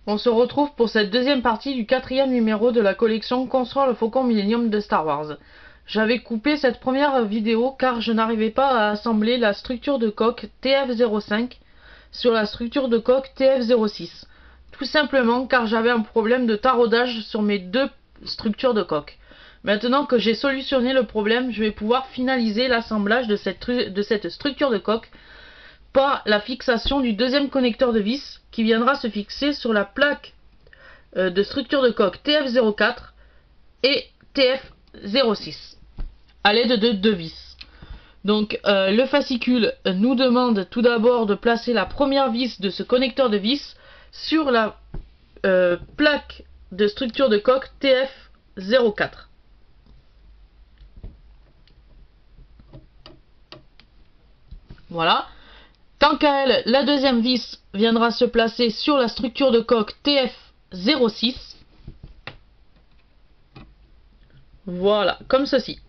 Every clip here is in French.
On se retrouve pour cette deuxième partie du 4e numéro de la collection Construire le Faucon Millenium de Star Wars. J'avais coupé cette première vidéo car je n'arrivais pas à assembler la structure de coque TF05 sur la structure de coque TF06. Tout simplement car j'avais un problème de taraudage sur mes deux structures de coque. Maintenant que j'ai solutionné le problème, je vais pouvoir finaliser l'assemblage de cette structure de coque par la fixation du deuxième connecteur de vis qui viendra se fixer sur la plaque de structure de coque TF04 et TF06 à l'aide de deux vis. Donc le fascicule nous demande tout d'abord de placer la première vis de ce connecteur de vis sur la plaque de structure de coque TF04. Voilà. Tant qu'à elle, la deuxième vis viendra se placer sur la structure de coque TF06. Voilà, comme ceci.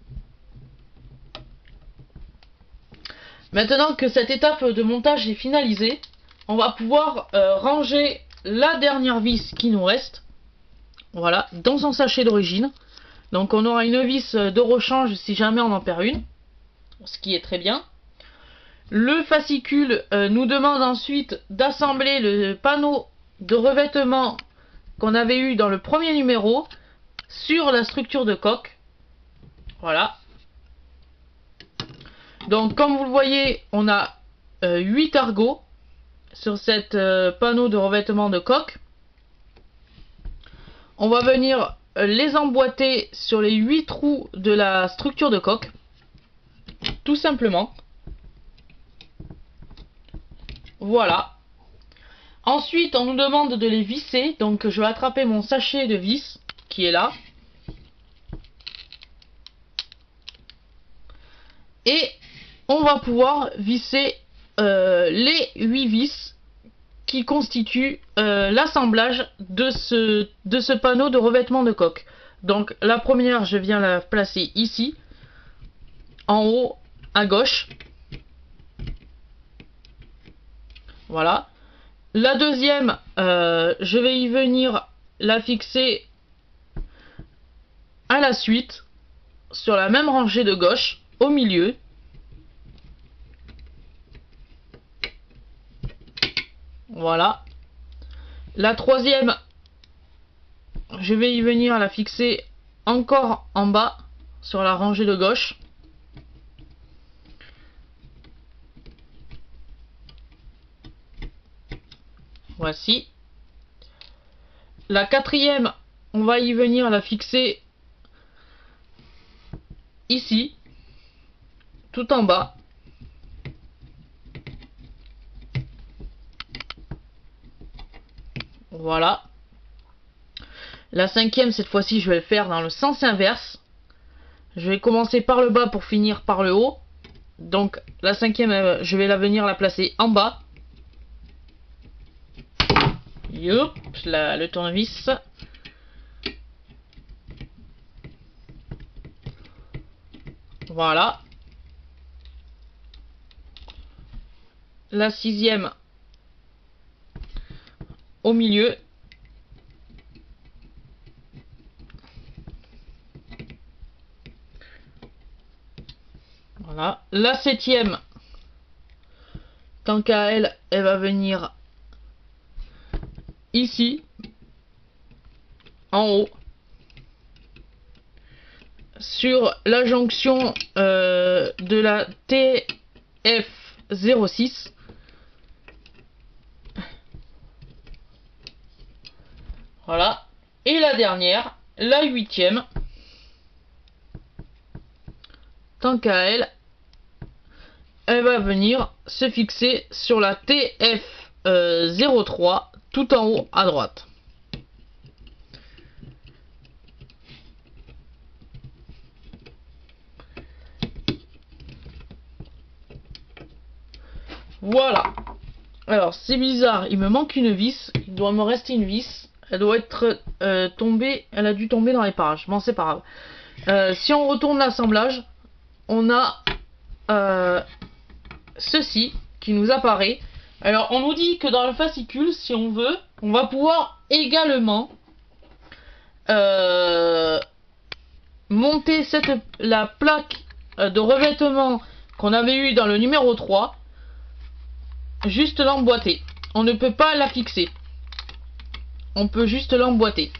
Maintenant que cette étape de montage est finalisée, on va pouvoir ranger la dernière vis qui nous reste. Voilà, dans son sachet d'origine. Donc on aura une vis de rechange si jamais on en perd une, ce qui est très bien. Le fascicule nous demande ensuite d'assembler le panneau de revêtement qu'on avait eu dans le premier numéro sur la structure de coque. Voilà. Donc comme vous le voyez, on a 8 argots sur cette panneau de revêtement de coque. On va venir les emboîter sur les 8 trous de la structure de coque, tout simplement. Voilà. Ensuite, on nous demande de les visser. Donc, je vais attraper mon sachet de vis qui est là. Et on va pouvoir visser les 8 vis qui constituent l'assemblage de ce panneau de revêtement de coque. Donc, la première, je viens la placer ici, en haut à gauche. Voilà. La deuxième, je vais y venir la fixer à la suite, sur la même rangée de gauche, au milieu. Voilà. La troisième, je vais y venir la fixer encore en bas, sur la rangée de gauche. Voici. La quatrième, on va y venir la fixer ici, tout en bas. Voilà. La cinquième, cette fois-ci, je vais le faire dans le sens inverse. Je vais commencer par le bas pour finir par le haut. Donc la cinquième, je vais venir la placer en bas. Youp, le tournevis. Voilà. La sixième au milieu. Voilà. La septième, tant qu'à elle, elle va venir ici, en haut, sur la jonction de la TF06. Voilà. Et la dernière, la huitième, tant qu'à elle, elle va venir se fixer sur la TF03 tout en haut à droite. Voilà. Alors c'est bizarre, il me manque une vis, il doit me rester une vis. Elle doit être tombée, elle a dû tomber dans les parages. Bon, c'est pas grave. Si on retourne l'assemblage, on a ceci qui nous apparaît. Alors on nous dit que dans le fascicule, si on veut, on va pouvoir également monter la plaque de revêtement qu'on avait eu dans le numéro 3, juste l'emboîter. On ne peut pas la fixer. On peut juste l'emboîter.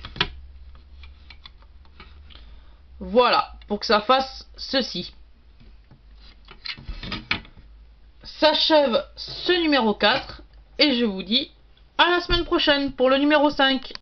Voilà, pour que ça fasse ceci. S'achève ce numéro 4 et je vous dis à la semaine prochaine pour le numéro 5.